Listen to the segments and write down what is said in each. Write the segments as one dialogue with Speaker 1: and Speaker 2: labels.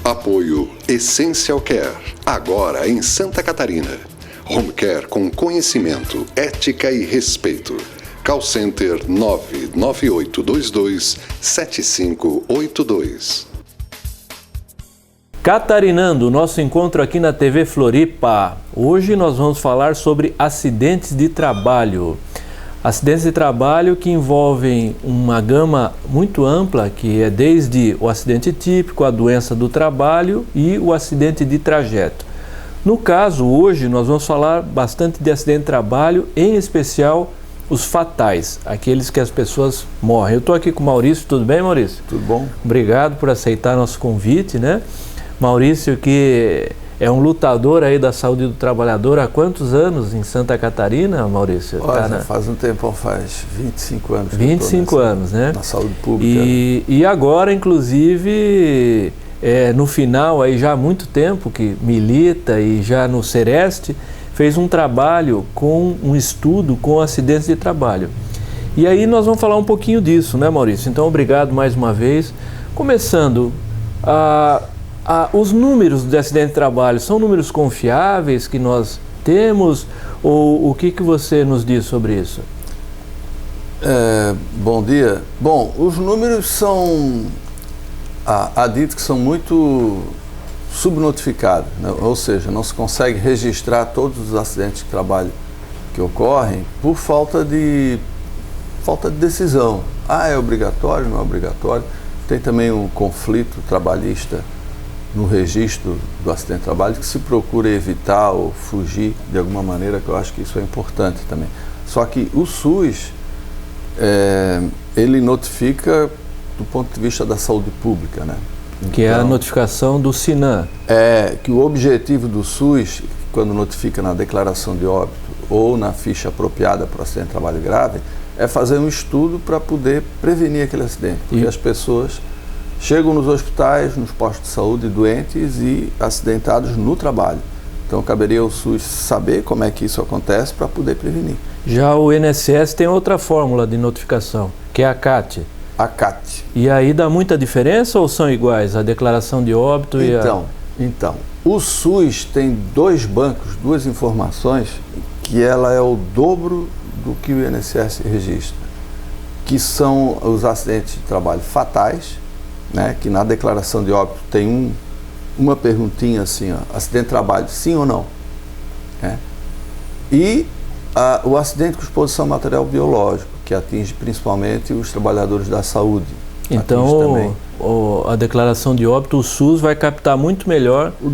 Speaker 1: Apoio Essential Care, agora em Santa Catarina. Home Care com conhecimento, ética e respeito. Call Center 99822-7582.
Speaker 2: Catarinando, nosso encontro aqui na TV Floripa. Hoje nós vamos falar sobre acidentes de trabalho. Acidentes de trabalho que envolvem uma gama muito ampla, que é desde o acidente típico, a doença do trabalho e o acidente de trajeto. No caso, hoje nós vamos falar bastante de acidente de trabalho, em especial os fatais, aqueles que as pessoas morrem. Eu estou aqui com o Maurício, tudo bem, Maurício?
Speaker 3: Tudo bom.
Speaker 2: Obrigado por aceitar nosso convite, né? Maurício, que é um lutador aí da saúde do trabalhador há quantos anos em Santa Catarina, Maurício?
Speaker 3: Olha, faz um tempo, faz 25 anos.
Speaker 2: 25 anos, né?
Speaker 3: Na saúde pública.
Speaker 2: E agora, inclusive, no final, aí já há muito tempo que milita e já no Sereste, fez um trabalho com um estudo com acidentes de trabalho. E aí nós vamos falar um pouquinho disso, né, Maurício? Então, obrigado mais uma vez. Começando, os números de acidente de trabalho são números confiáveis que nós temos, ou o que você nos diz sobre isso?
Speaker 3: Bom dia. Bom, os números são, há dito que são muito subnotificados, né? Ou seja, não se consegue registrar todos os acidentes de trabalho que ocorrem por falta de decisão. É obrigatório, não é obrigatório. Tem também um conflito trabalhista no registro do acidente de trabalho que se procura evitar ou fugir de alguma maneira, que eu acho que isso é importante também. Só que o SUS, ele notifica do ponto de vista da saúde pública, né?
Speaker 2: Que é a notificação do SINAM.
Speaker 3: Que o objetivo do SUS, quando notifica na declaração de óbito ou na ficha apropriada para o acidente de trabalho grave, é fazer um estudo para poder prevenir aquele acidente, porque as pessoas chegam nos hospitais, nos postos de saúde, doentes e acidentados no trabalho. Então, caberia ao SUS saber como é que isso acontece para poder prevenir.
Speaker 2: Já o INSS tem outra fórmula de notificação, que é a CAT.
Speaker 3: A CAT.
Speaker 2: E aí dá muita diferença ou são iguais, a declaração de óbito e a...
Speaker 3: Então, o SUS tem dois bancos, duas informações, que ela é o dobro do que o INSS registra, que são os acidentes de trabalho fatais, né, que na declaração de óbito tem uma perguntinha assim, acidente de trabalho, sim ou não? E o acidente com exposição a material biológico, que atinge principalmente os trabalhadores da saúde.
Speaker 2: Então, a declaração de óbito, o SUS vai captar muito melhor... O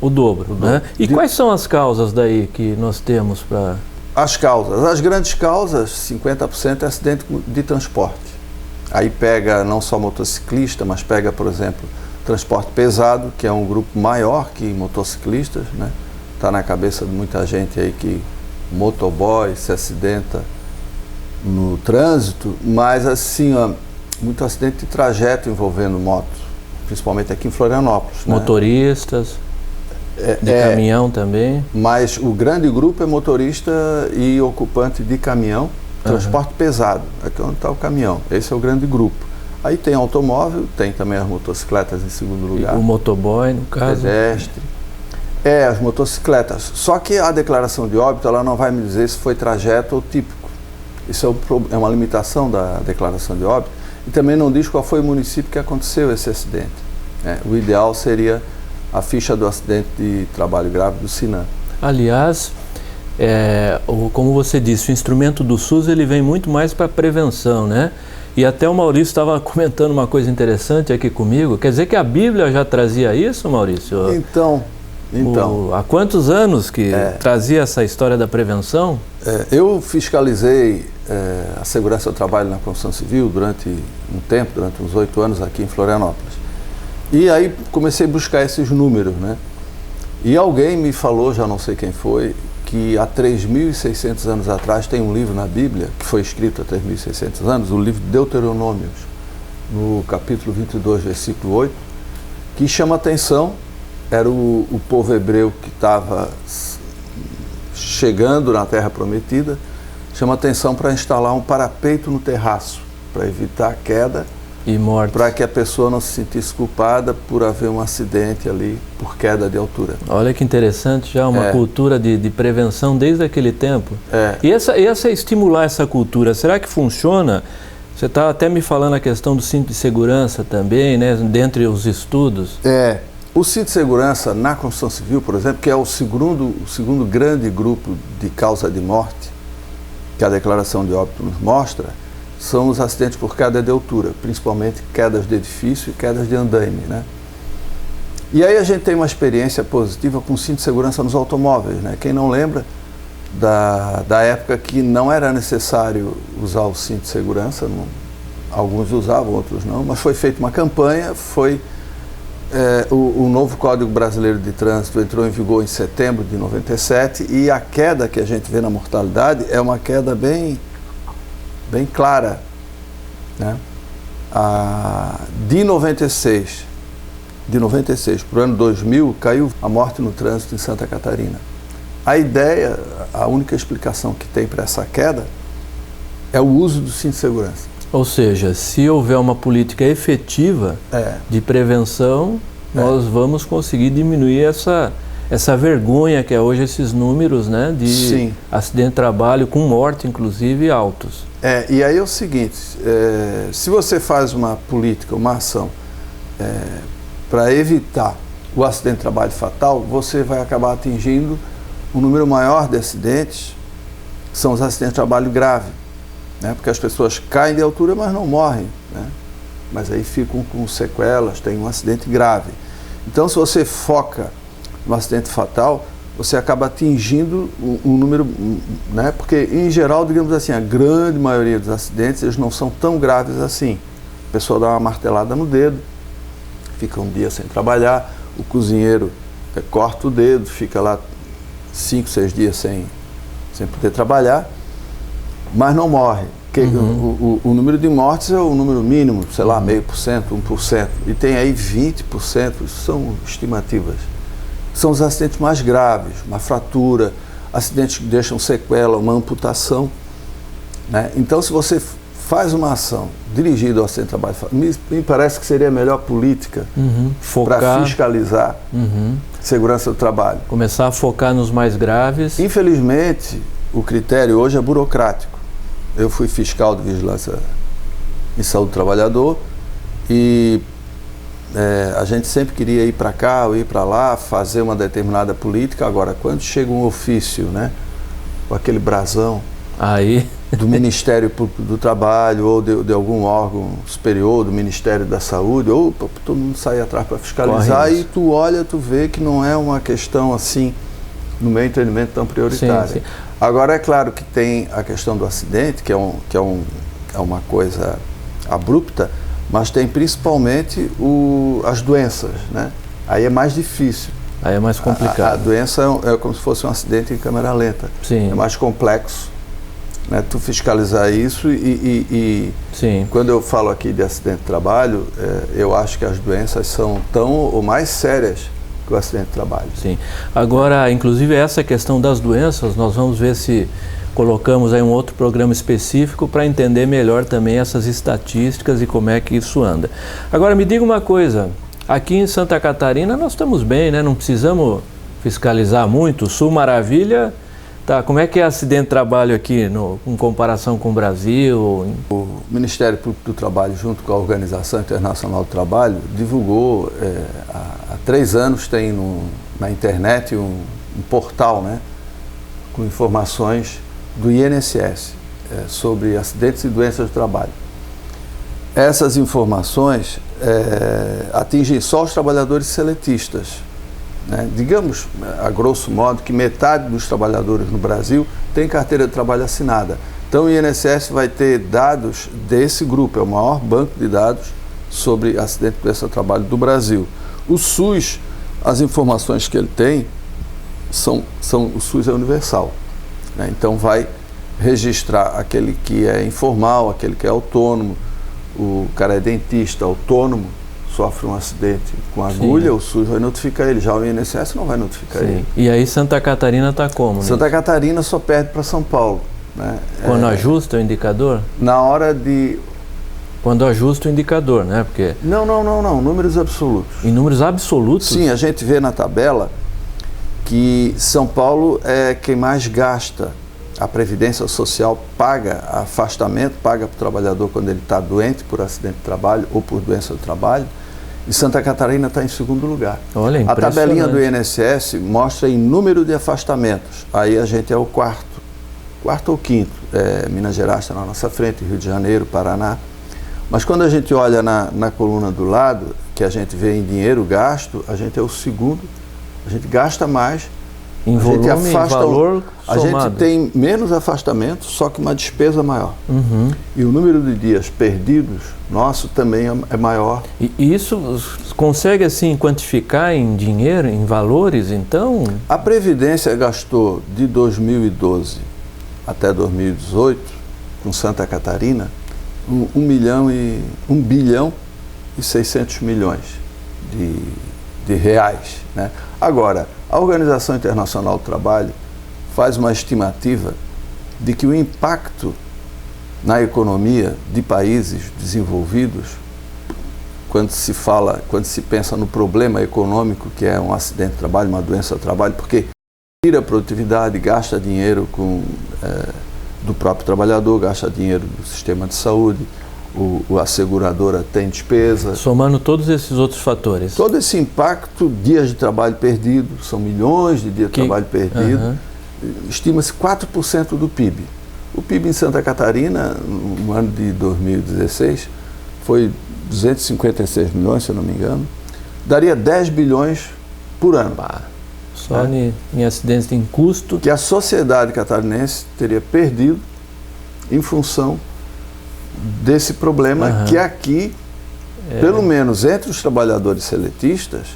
Speaker 2: dobro. Né? E quais são as causas daí que nós temos para...
Speaker 3: As causas. As grandes causas, 50% é acidente de transporte. Aí pega não só motociclista, mas pega, por exemplo, transporte pesado, que é um grupo maior que motociclistas, né? Está na cabeça de muita gente aí que motoboy se acidenta no trânsito, mas assim, muito acidente de trajeto envolvendo moto, principalmente aqui em Florianópolis.
Speaker 2: Motoristas, de caminhão também.
Speaker 3: Mas o grande grupo é motorista e ocupante de caminhão, transporte pesado, aqui onde está o caminhão, esse é o grande grupo. Aí tem automóvel, tem também as motocicletas em segundo lugar.
Speaker 2: E o motoboy, no caso?
Speaker 3: Pedestre. As motocicletas. Só que a declaração de óbito, ela não vai me dizer se foi trajeto ou típico. Isso é uma limitação da declaração de óbito. E também não diz qual foi o município que aconteceu esse acidente. O ideal seria a ficha do acidente de trabalho grave do SINAM.
Speaker 2: Aliás, como você disse, o instrumento do SUS ele vem muito mais para prevenção, né? E até o Maurício estava comentando uma coisa interessante aqui comigo. Quer dizer que a Bíblia já trazia isso, Maurício?
Speaker 3: Então.
Speaker 2: Há quantos anos que trazia essa história da prevenção?
Speaker 3: Eu fiscalizei a segurança do trabalho na construção civil durante um tempo, durante uns 8 anos aqui em Florianópolis. E aí comecei a buscar esses números, né? E alguém me falou, já não sei quem foi, que há 3.600 anos atrás tem um livro na Bíblia, que foi escrito há 3.600 anos, o livro Deuteronômios, no capítulo 22, versículo 8, que chama atenção. Era o povo hebreu que estava chegando na Terra Prometida, chama atenção para instalar um parapeito no terraço, para evitar a queda
Speaker 2: e mortes,
Speaker 3: para que a pessoa não se sentisse culpada por haver um acidente ali por queda de altura.
Speaker 2: Olha que interessante, já uma cultura de prevenção desde aquele tempo. E essa estimular essa cultura, será que funciona? Você está até me falando a questão do cinto de segurança também, né, dentre os estudos.
Speaker 3: O cinto de segurança na construção civil, por exemplo, que é o segundo grande grupo de causa de morte, que a declaração de óbito nos mostra, são os acidentes por queda de altura, principalmente quedas de edifício e quedas de andaime, né? E aí a gente tem uma experiência positiva com cinto de segurança nos automóveis, né? Quem não lembra da época que não era necessário usar o cinto de segurança, alguns usavam, outros não, mas foi feita uma campanha, o novo Código Brasileiro de Trânsito entrou em vigor em setembro de 97 e a queda que a gente vê na mortalidade é uma queda bem clara, né? De 96 para o ano 2000 caiu a morte no trânsito em Santa Catarina. A única explicação que tem para essa queda é o uso do cinto de segurança.
Speaker 2: Ou seja, se houver uma política efetiva de prevenção, nós vamos conseguir diminuir essa vergonha que é hoje esses números, né, de acidente de trabalho com morte, inclusive, altos.
Speaker 3: E aí é o seguinte, se você faz uma política, uma ação para evitar o acidente de trabalho fatal, você vai acabar atingindo um número maior de acidentes, que são os acidentes de trabalho grave, né? Porque as pessoas caem de altura, mas não morrem, né? Mas aí ficam com sequelas, tem um acidente grave. Então, se você foca no acidente fatal, você acaba atingindo um número, né? Porque, em geral, digamos assim, a grande maioria dos acidentes, eles não são tão graves assim. A pessoa dá uma martelada no dedo, fica um dia sem trabalhar, o cozinheiro corta o dedo, fica lá 5, 6 dias sem poder trabalhar, mas não morre. O número de mortes é o número mínimo, sei lá, 0,5%, 1%, e tem aí 20%, isso são estimativas. São os acidentes mais graves, uma fratura, acidentes que deixam sequela, uma amputação, né? Então, se você faz uma ação dirigida ao acidente de trabalho, me parece que seria a melhor política para fiscalizar segurança do trabalho.
Speaker 2: Começar a focar nos mais graves.
Speaker 3: Infelizmente, o critério hoje é burocrático. Eu fui fiscal de vigilância em saúde do trabalhador e a gente sempre queria ir para cá ou ir para lá, fazer uma determinada política. Agora, quando chega um ofício, né, com aquele brasão do Ministério Público do Trabalho ou de algum órgão superior, do Ministério da Saúde, todo mundo sai atrás para fiscalizar e tu olha, tu vê que não é uma questão assim, no meu entendimento, tão prioritária. Sim. Agora, é claro que tem a questão do acidente, que é uma coisa abrupta, mas tem principalmente as doenças, né? Aí é mais difícil.
Speaker 2: Aí é mais complicado.
Speaker 3: A doença é como se fosse um acidente em câmera lenta.
Speaker 2: Sim.
Speaker 3: É mais complexo, né? Tu fiscalizar isso
Speaker 2: Sim.
Speaker 3: Quando eu falo aqui de acidente de trabalho, eu acho que as doenças são tão ou mais sérias que o acidente de trabalho.
Speaker 2: Sim. Agora, inclusive, essa questão das doenças, nós vamos ver se colocamos aí um outro programa específico para entender melhor também essas estatísticas e como é que isso anda. Agora, me diga uma coisa, aqui em Santa Catarina nós estamos bem, né? Não precisamos fiscalizar muito. Sul Maravilha, tá? Como é que é acidente de trabalho aqui em comparação com o Brasil?
Speaker 3: O Ministério Público do Trabalho, junto com a Organização Internacional do Trabalho, divulgou, há 3 anos tem na internet um portal, né, com informações do INSS sobre acidentes e doenças do trabalho. Essas informações atingem só os trabalhadores seletistas, né? Digamos, a grosso modo, que metade dos trabalhadores no Brasil tem carteira de trabalho assinada. Então o INSS vai ter dados desse grupo, é o maior banco de dados sobre acidente e doença do trabalho do Brasil. O SUS, as informações que ele tem, o SUS é universal, né? Então vai registrar aquele que é informal, aquele que é autônomo, o cara é dentista autônomo, sofre um acidente com agulha, o SUS vai notificar ele, já o INSS não vai notificar ele.
Speaker 2: E aí Santa Catarina está como?
Speaker 3: Santa Catarina só perde para São Paulo, né?
Speaker 2: Quando ajusta o indicador?
Speaker 3: Na hora de
Speaker 2: Quando ajusta o indicador, né? Porque
Speaker 3: Não, números absolutos.
Speaker 2: em números absolutos?
Speaker 3: Sim, a gente vê na tabela que São Paulo é quem mais gasta. A Previdência Social paga afastamento, paga para o trabalhador quando ele está doente por acidente de trabalho ou por doença do trabalho. E Santa Catarina está em segundo lugar.
Speaker 2: Olha,
Speaker 3: a tabelinha do
Speaker 2: impressionante.
Speaker 3: INSS mostra em número de afastamentos. Aí a gente é o quarto ou quinto. Minas Gerais está na nossa frente, Rio de Janeiro, Paraná. Mas quando a gente olha na coluna do lado, que a gente vê em dinheiro gasto, a gente é o segundo. A gente gasta mais.
Speaker 2: Em volume, em valor
Speaker 3: A
Speaker 2: somado.
Speaker 3: gente tem menos afastamento, só que uma despesa maior.
Speaker 2: Uhum.
Speaker 3: E o número de dias perdidos nosso também é maior.
Speaker 2: E isso consegue, assim, quantificar em dinheiro, em valores, então?
Speaker 3: A Previdência gastou de 2012 até 2018, com Santa Catarina, 1 bilhão e 600 milhões de reais, né? Agora, a Organização Internacional do Trabalho faz uma estimativa de que o impacto na economia de países desenvolvidos, quando se pensa no problema econômico, que é um acidente de trabalho, uma doença do trabalho, porque tira a produtividade, gasta dinheiro do próprio trabalhador, gasta dinheiro do sistema de saúde, a seguradora tem despesa.
Speaker 2: Somando todos esses outros fatores.
Speaker 3: Todo esse impacto, dias de trabalho perdido, são milhões de dias de trabalho perdido, estima-se 4% do PIB. O PIB em Santa Catarina, no ano de 2016, foi 256 milhões, se eu não me engano, daria 10 bilhões por ano.
Speaker 2: Só em acidentes em custo.
Speaker 3: Que a sociedade catarinense teria perdido em função desse problema que aqui, pelo menos entre os trabalhadores seletistas,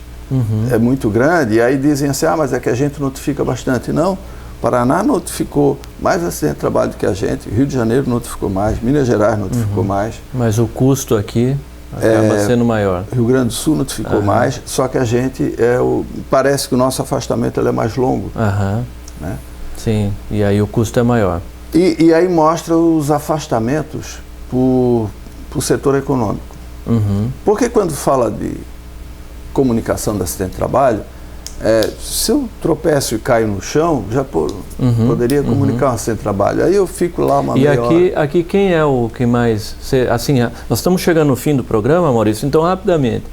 Speaker 3: é muito grande. E aí dizem assim, mas é que a gente notifica bastante. Não, Paraná notificou mais acidente de trabalho do que a gente, Rio de Janeiro notificou mais, Minas Gerais notificou mais.
Speaker 2: Mas o custo aqui acaba sendo maior.
Speaker 3: Rio Grande do Sul notificou mais, só que a gente parece que o nosso afastamento é mais longo. Né?
Speaker 2: Sim, e aí o custo é maior.
Speaker 3: E aí mostra os afastamentos por setor econômico. Porque quando fala de comunicação de acidente de trabalho, se eu tropeço e caio no chão, já poderia comunicar um acidente de trabalho. Aí eu fico lá uma meia hora.
Speaker 2: E aqui quem é o que mais... Assim, nós estamos chegando no fim do programa, Maurício, então rapidamente,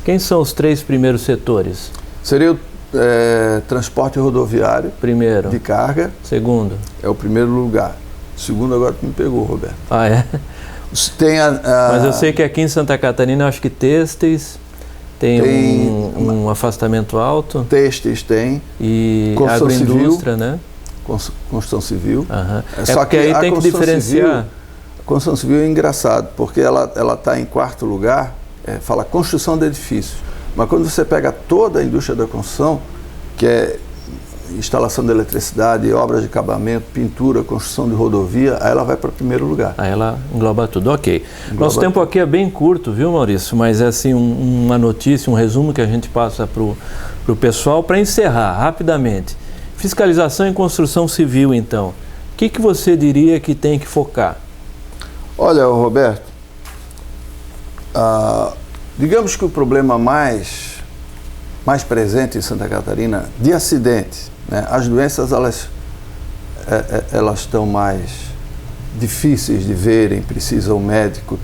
Speaker 2: quem são os 3 primeiros setores?
Speaker 3: Seria o transporte rodoviário
Speaker 2: Primeiro.
Speaker 3: de carga.
Speaker 2: Segundo.
Speaker 3: É o primeiro lugar. Segundo, agora tu me pegou, Roberto.
Speaker 2: Ah, é?
Speaker 3: Tem
Speaker 2: Mas eu sei que aqui em Santa Catarina, eu acho que têxteis tem um afastamento alto.
Speaker 3: Têxteis tem.
Speaker 2: E
Speaker 3: construção
Speaker 2: agroindústria,
Speaker 3: civil,
Speaker 2: né?
Speaker 3: Construção civil.
Speaker 2: Só que aí tem que diferenciar.
Speaker 3: A construção civil é engraçado, porque ela está em quarto lugar, fala construção de edifícios. Mas quando você pega toda a indústria da construção, que é instalação de eletricidade, obras de acabamento, pintura, construção de rodovia, aí ela vai para o primeiro lugar.
Speaker 2: Aí ela engloba tudo, ok. Nosso tempo aqui é bem curto, viu, Maurício? Mas é assim, uma notícia, um resumo que a gente passa para o pessoal. Para encerrar, rapidamente, fiscalização em construção civil, então. O que você diria que tem que focar?
Speaker 3: Olha, Roberto, digamos que o problema mais presente em Santa Catarina, de acidente, né? As doenças elas estão mais difíceis de verem, precisa o médico,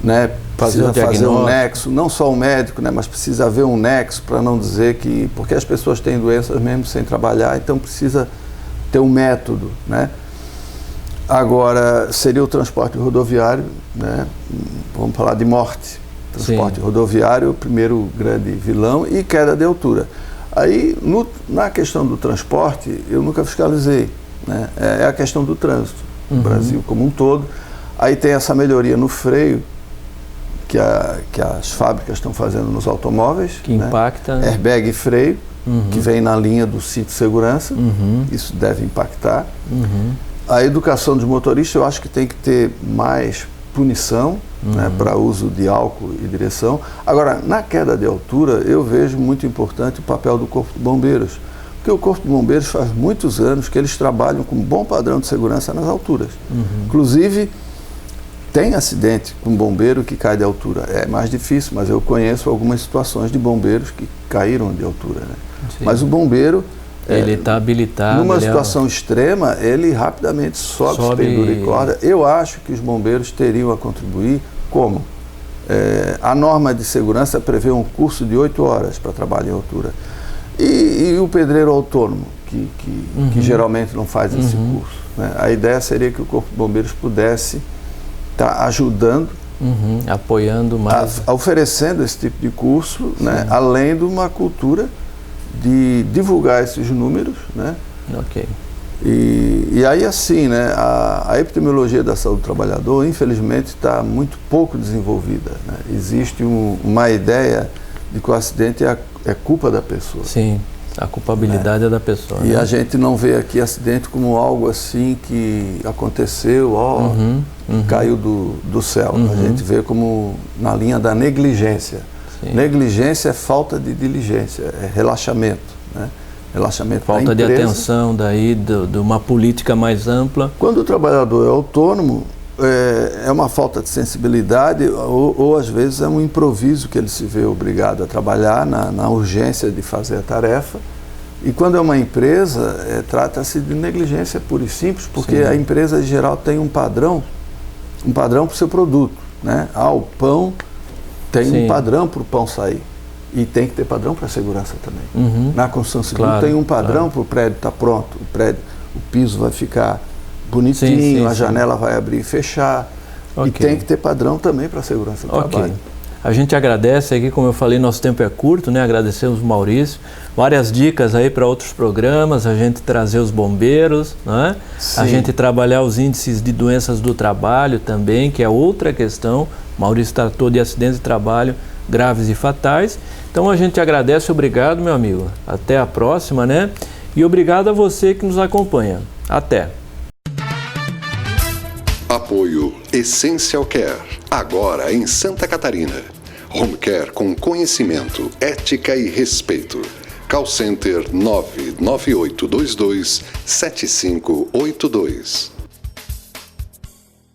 Speaker 3: né, fazer um nexo, não só o médico, né, mas precisa haver um nexo para não dizer que... Porque as pessoas têm doenças mesmo sem trabalhar, então precisa ter um método, né? Agora, seria o transporte rodoviário, né? Vamos falar de morte. Transporte rodoviário, o primeiro grande vilão, e queda de altura. Aí, na questão do transporte, eu nunca fiscalizei, né? É a questão do trânsito, no Brasil como um todo. Aí tem essa melhoria no freio, que as fábricas estão fazendo nos automóveis.
Speaker 2: Que impacta.
Speaker 3: Né? Airbag e freio, que vem na linha do cinto de segurança, isso deve impactar. A educação dos motoristas, eu acho que tem que ter mais punição, né, para uso de álcool e direção. Agora, na queda de altura, eu vejo muito importante o papel do Corpo de Bombeiros, porque o Corpo de Bombeiros faz muitos anos que eles trabalham com um bom padrão de segurança nas alturas. Inclusive, Tem acidente com bombeiro que cai de altura. É mais difícil, mas eu conheço algumas situações de bombeiros que caíram de altura, né? Mas o bombeiro...
Speaker 2: Ele está habilitado.
Speaker 3: Numa situação extrema, ele rapidamente sobe pendura e corda. Eu acho que os bombeiros teriam a contribuir como? A norma de segurança prevê um curso de 8 horas para trabalho em altura. E o pedreiro autônomo, que geralmente não faz esse curso, né? A ideia seria que o Corpo de Bombeiros pudesse estar ajudando,
Speaker 2: apoiando mais,
Speaker 3: oferecendo esse tipo de curso, né? Além de uma cultura de divulgar esses números, né?
Speaker 2: Ok.
Speaker 3: E aí assim, né? A epidemiologia da saúde do trabalhador, infelizmente, está muito pouco desenvolvida, né? Existe uma ideia de que o acidente é culpa da pessoa.
Speaker 2: Sim, a culpabilidade é da pessoa.
Speaker 3: E
Speaker 2: né?
Speaker 3: a gente não vê aqui acidente como algo assim que aconteceu, caiu do céu. A gente vê como na linha da negligência. Sim. Negligência é falta de diligência, é relaxamento, né? Relaxamento da
Speaker 2: falta de
Speaker 3: empresa.
Speaker 2: atenção daí de uma política mais ampla.
Speaker 3: Quando o trabalhador é autônomo, é uma falta de sensibilidade ou às vezes é um improviso que ele se vê obrigado a trabalhar na urgência de fazer a tarefa. E quando é uma empresa, trata-se de negligência pura e simples, porque a empresa em geral tem um padrão para o seu produto, né? O pão tem um padrão para o pão sair. E tem que ter padrão para a segurança também. Na construção civil tem um padrão para o prédio estar pronto. O piso vai ficar bonitinho, a janela vai abrir e fechar. E tem que ter padrão também para a segurança do trabalho.
Speaker 2: A gente agradece aqui, como eu falei, nosso tempo é curto, né? Agradecemos o Maurício. Várias dicas aí para outros programas, a gente trazer os bombeiros, né? A gente trabalhar os índices de doenças do trabalho também, que é outra questão. O Maurício tratou de acidentes de trabalho graves e fatais. Então a gente agradece, obrigado, meu amigo. Até a próxima, né? E obrigado a você que nos acompanha. Até!
Speaker 1: Apoio Essential Care, agora em Santa Catarina. Home Care com conhecimento, ética e respeito. Call Center 99822 7582.